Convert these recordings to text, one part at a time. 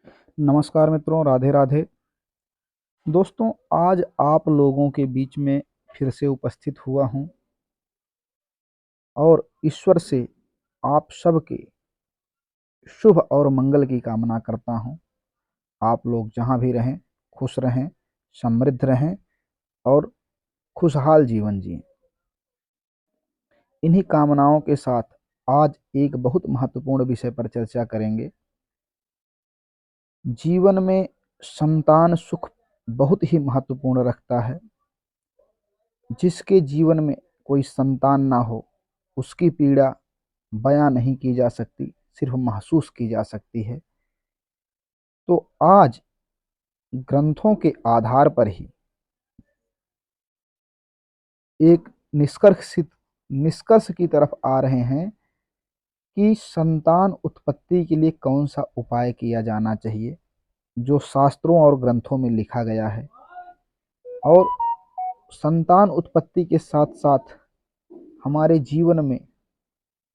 नमस्कार मित्रों, राधे राधे। दोस्तों, आज आप लोगों के बीच में फिर से उपस्थित हुआ हूं और ईश्वर से आप सबके शुभ और मंगल की कामना करता हूं। आप लोग जहां भी रहें, खुश रहें, समृद्ध रहें और खुशहाल जीवन जिएं। इन्हीं कामनाओं के साथ आज एक बहुत महत्वपूर्ण विषय पर चर्चा करेंगे। जीवन में संतान सुख बहुत ही महत्वपूर्ण रखता है। जिसके जीवन में कोई संतान ना हो, उसकी पीड़ा बयां नहीं की जा सकती, सिर्फ महसूस की जा सकती है। तो आज ग्रंथों के आधार पर ही एक निष्कर्ष की तरफ आ रहे हैं कि संतान उत्पत्ति के लिए कौन सा उपाय किया जाना चाहिए, जो शास्त्रों और ग्रंथों में लिखा गया है। और संतान उत्पत्ति के साथ साथ हमारे जीवन में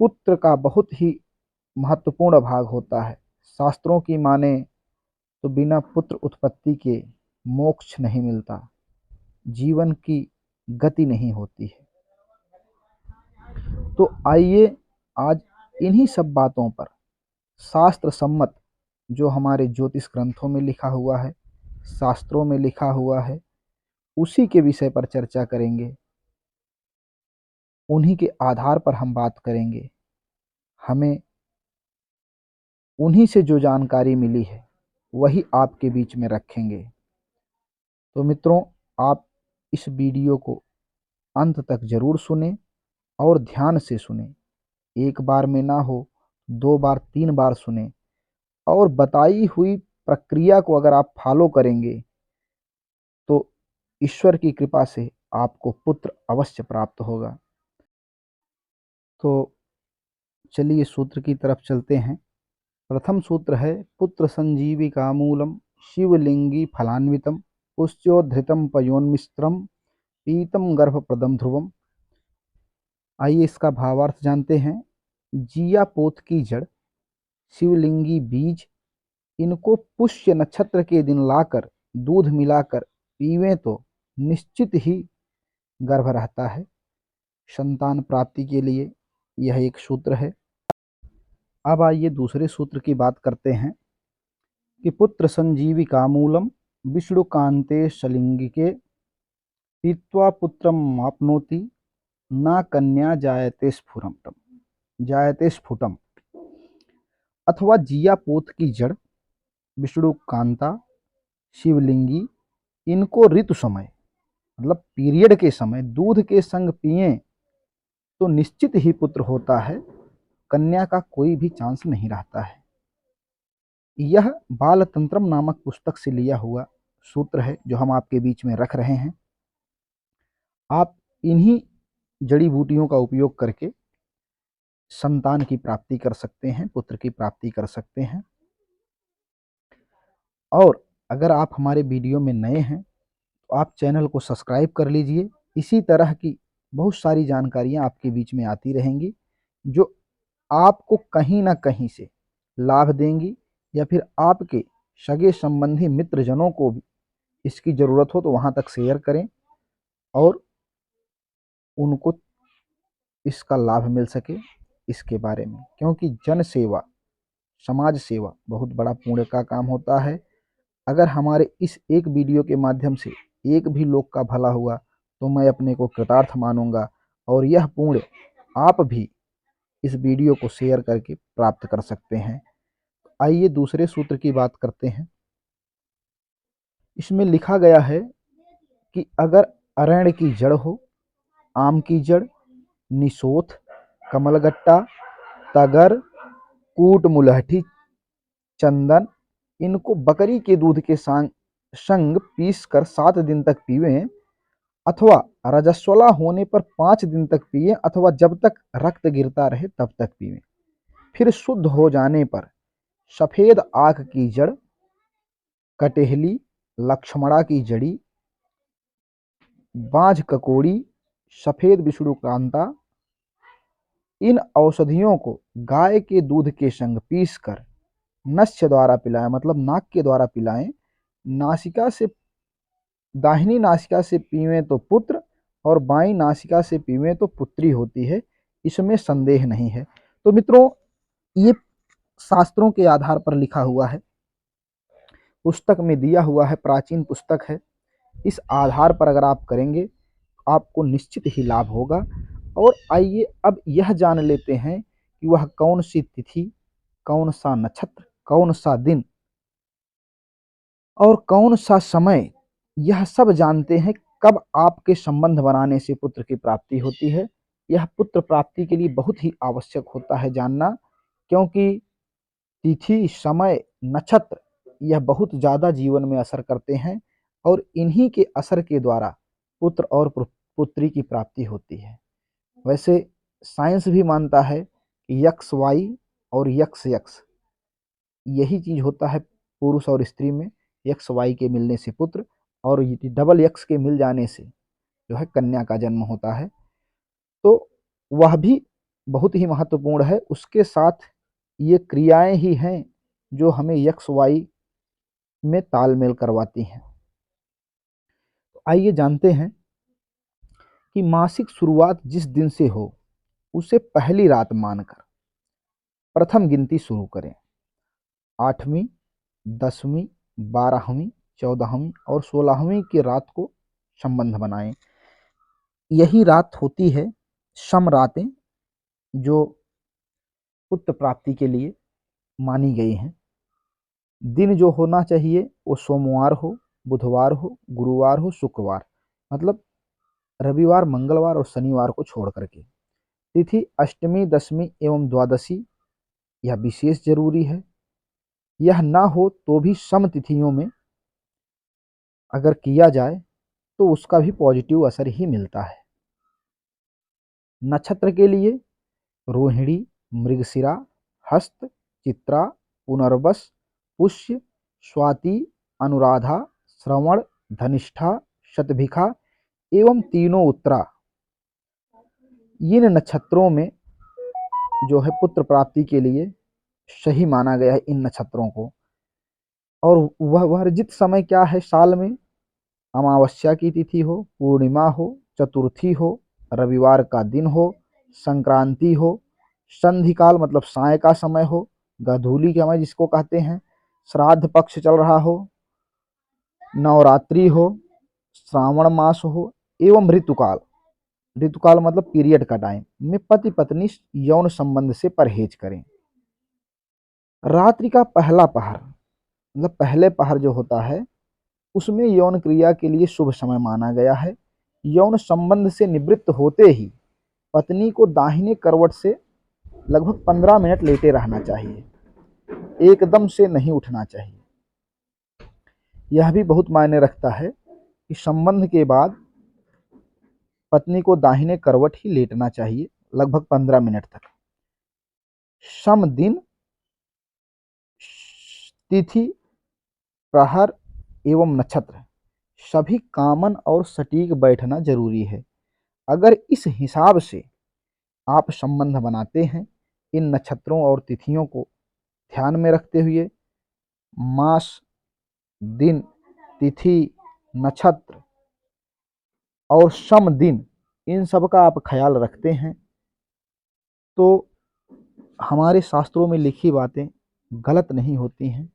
पुत्र का बहुत ही महत्वपूर्ण भाग होता है। शास्त्रों की माने तो बिना पुत्र उत्पत्ति के मोक्ष नहीं मिलता, जीवन की गति नहीं होती है। तो आइए आज इन्हीं सब बातों पर शास्त्र सम्मत, जो हमारे ज्योतिष ग्रंथों में लिखा हुआ है, शास्त्रों में लिखा हुआ है, उसी के विषय पर चर्चा करेंगे। उन्हीं के आधार पर हम बात करेंगे। हमें उन्हीं से जो जानकारी मिली है वही आपके बीच में रखेंगे। तो मित्रों, आप इस वीडियो को अंत तक जरूर सुने और ध्यान से सुने। एक बार में ना हो, 2 बार 3 बार सुने और बताई हुई प्रक्रिया को अगर आप फॉलो करेंगे तो ईश्वर की कृपा से आपको पुत्र अवश्य प्राप्त होगा। तो चलिए सूत्र की तरफ चलते हैं। प्रथम सूत्र है पुत्र संजीविका मूलम शिवलिंगी फलान्वितम पुष्योद्धृतम पयोन्मिश्रम पीतम गर्भप्रदम ध्रुवम। आइए इसका भावार्थ जानते हैं। जिया पोत की जड़, शिवलिंगी बीज, इनको पुष्य नक्षत्र के दिन लाकर दूध मिलाकर पीवें तो निश्चित ही गर्भ रहता है। संतान प्राप्ति के लिए यह एक सूत्र है। अब आइए दूसरे सूत्र की बात करते हैं कि पुत्र संजीविका मूलम विष्णुकांते शलिंगिके पीत्वा पुत्रम आपनोति ना कन्या जायते स्फुटम। अथवा जिया पोत की जड़, विष्णु कांता, शिवलिंगी, इनको ऋतु समय मतलब पीरियड के समय दूध के संग पिए तो निश्चित ही पुत्र होता है, कन्या का कोई भी चांस नहीं रहता है। यह बाल तंत्रम नामक पुस्तक से लिया हुआ सूत्र है जो हम आपके बीच में रख रहे हैं। आप इन्हीं जड़ी बूटियों का उपयोग करके संतान की प्राप्ति कर सकते हैं, पुत्र की प्राप्ति कर सकते हैं। और अगर आप हमारे वीडियो में नए हैं तो आप चैनल को सब्सक्राइब कर लीजिए। इसी तरह की बहुत सारी जानकारियां आपके बीच में आती रहेंगी जो आपको कहीं ना कहीं से लाभ देंगी, या फिर आपके सगे संबंधी मित्रजनों को भी इसकी ज़रूरत हो तो वहां तक शेयर करें और उनको इसका लाभ मिल सके इसके बारे में। क्योंकि जन सेवा, समाज सेवा बहुत बड़ा पुण्य का काम होता है। अगर हमारे इस एक वीडियो के माध्यम से एक भी लोग का भला हुआ तो मैं अपने को कृतार्थ मानूंगा और यह पुण्य आप भी इस वीडियो को शेयर करके प्राप्त कर सकते हैं। आइए दूसरे सूत्र की बात करते हैं। इसमें लिखा गया है कि अगर अरण्य की जड़ हो, आम की जड़, निशोथ, कमलगट्टा, तगर, कूट मुलहठी, चंदन, इनको बकरी के दूध के संग पीस कर 7 दिन तक पीवें, अथवा रजस्वला होने पर 5 दिन तक पिए, अथवा जब तक रक्त गिरता रहे तब तक पीवें। फिर शुद्ध हो जाने पर सफेद आक की जड़, कटेहली, लक्ष्मणा की जड़ी, बांझ ककोड़ी, सफेद विष्णुकांता, इन औषधियों को गाय के दूध के संग पीस कर नस्य द्वारा पिलाएं, मतलब नाक के द्वारा पिलाएं। नासिका से, दाहिनी नासिका से पीवें तो पुत्र और बाईं नासिका से पीवें तो पुत्री होती है, इसमें संदेह नहीं है। तो मित्रों, ये शास्त्रों के आधार पर लिखा हुआ है, पुस्तक में दिया हुआ है, प्राचीन पुस्तक है। इस आधार पर अगर आप करेंगे आपको निश्चित ही लाभ होगा। और आइए अब यह जान लेते हैं कि वह कौन सी तिथि, कौन सा नक्षत्र, कौन सा दिन और कौन सा समय, यह सब जानते हैं कब आपके संबंध बनाने से पुत्र की प्राप्ति होती है। यह पुत्र प्राप्ति के लिए बहुत ही आवश्यक होता है जानना, क्योंकि तिथि, समय, नक्षत्र यह बहुत ज़्यादा जीवन में असर करते हैं और इन्हीं के असर के द्वारा पुत्र और पुत्री की प्राप्ति होती है। वैसे साइंस भी मानता है कि यक्स वाई और यक्स यक्स यही चीज़ होता है पुरुष और स्त्री में, यक्स वाई के मिलने से पुत्र और डबल यक्स के मिल जाने से जो है कन्या का जन्म होता है। तो वह भी बहुत ही महत्वपूर्ण है। उसके साथ ये क्रियाएं ही हैं जो हमें यक्स वाई में तालमेल करवाती हैं। तो आइए जानते हैं कि मासिक शुरुआत जिस दिन से हो उसे पहली रात मानकर प्रथम गिनती शुरू करें। 8वीं, 10वीं, 12वीं, 14वीं और 16वीं की रात को संबंध बनाएं। यही रात होती है शम रातें, जो पुत्र प्राप्ति के लिए मानी गई हैं। दिन जो होना चाहिए वो सोमवार हो, बुधवार हो, गुरुवार हो, शुक्रवार, मतलब रविवार, मंगलवार और शनिवार को छोड़ करके। तिथि अष्टमी, दशमी एवं द्वादशी यह विशेष जरूरी है। यह ना हो तो भी सम तिथियों में अगर किया जाए तो उसका भी पॉजिटिव असर ही मिलता है। नक्षत्र के लिए रोहिणी, मृगशिरा, हस्त, चित्रा, पुनर्वस, पुष्य, स्वाति, अनुराधा, श्रवण, धनिष्ठा, शतभिखा एवं तीनों उत्तरा, इन नक्षत्रों में जो है पुत्र प्राप्ति के लिए सही माना गया है इन नक्षत्रों को। और वह वर्जित समय क्या है साल में? अमावस्या की तिथि हो, पूर्णिमा हो, चतुर्थी हो, रविवार का दिन हो, संक्रांति हो, संधि काल मतलब साय का समय हो, गधूली के समय जिसको कहते हैं, श्राद्ध पक्ष चल रहा हो, नवरात्रि हो, श्रावण मास हो एवं ऋतुकाल, ऋतुकाल मतलब पीरियड का टाइम में पति पत्नी यौन संबंध से परहेज करें। रात्रि का पहला पहर मतलब पहले पहर जो होता है उसमें यौन क्रिया के लिए शुभ समय माना गया है। यौन संबंध से निवृत्त होते ही पत्नी को दाहिने करवट से लगभग 15 मिनट लेटे रहना चाहिए, एकदम से नहीं उठना चाहिए। यह भी बहुत मायने रखता है कि संबंध के बाद पत्नी को दाहिने करवट ही लेटना चाहिए लगभग 15 मिनट तक। सम दिन, तिथि, प्रहर एवं नक्षत्र सभी कामन और सटीक बैठना जरूरी है। अगर इस हिसाब से आप संबंध बनाते हैं इन नक्षत्रों और तिथियों को ध्यान में रखते हुए, मास, दिन, तिथि, नक्षत्र और सम दिन, इन सब का आप ख्याल रखते हैं तो हमारे शास्त्रों में लिखी बातें गलत नहीं होती हैं।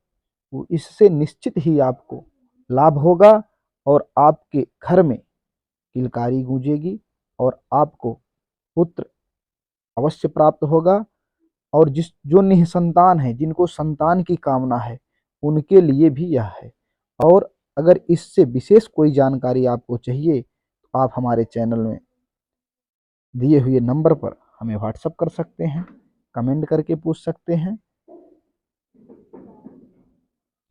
वो इससे निश्चित ही आपको लाभ होगा और आपके घर में किलकारी गूंजेगी और आपको पुत्र अवश्य प्राप्त होगा। और जो निसंतान है, जिनको संतान की कामना है, उनके लिए भी यह है। और अगर इससे विशेष कोई जानकारी आपको चाहिए तो आप हमारे चैनल में दिए हुए नंबर पर हमें व्हाट्सएप कर सकते हैं, कमेंट करके पूछ सकते हैं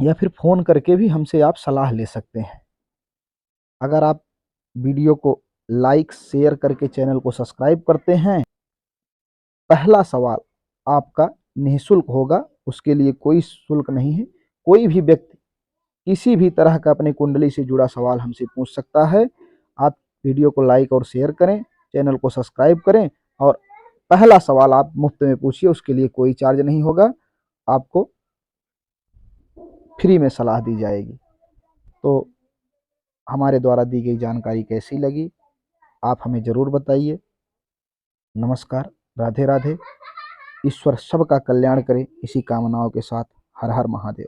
या फिर फ़ोन करके भी हमसे आप सलाह ले सकते हैं। अगर आप वीडियो को लाइक शेयर करके चैनल को सब्सक्राइब करते हैं, पहला सवाल आपका निःशुल्क होगा, उसके लिए कोई शुल्क नहीं है। कोई भी व्यक्ति किसी भी तरह का अपनी कुंडली से जुड़ा सवाल हमसे पूछ सकता है। आप वीडियो को लाइक और शेयर करें, चैनल को सब्सक्राइब करें और पहला सवाल आप मुफ्त में पूछिए, उसके लिए कोई चार्ज नहीं होगा आपको। फ्री में सलाह दी जाएगी। तो हमारे द्वारा दी गई जानकारी कैसी लगी आप हमें ज़रूर बताइए। नमस्कार, राधे राधे। ईश्वर सबका कल्याण करे, इसी कामनाओं के साथ हर हर महादेव।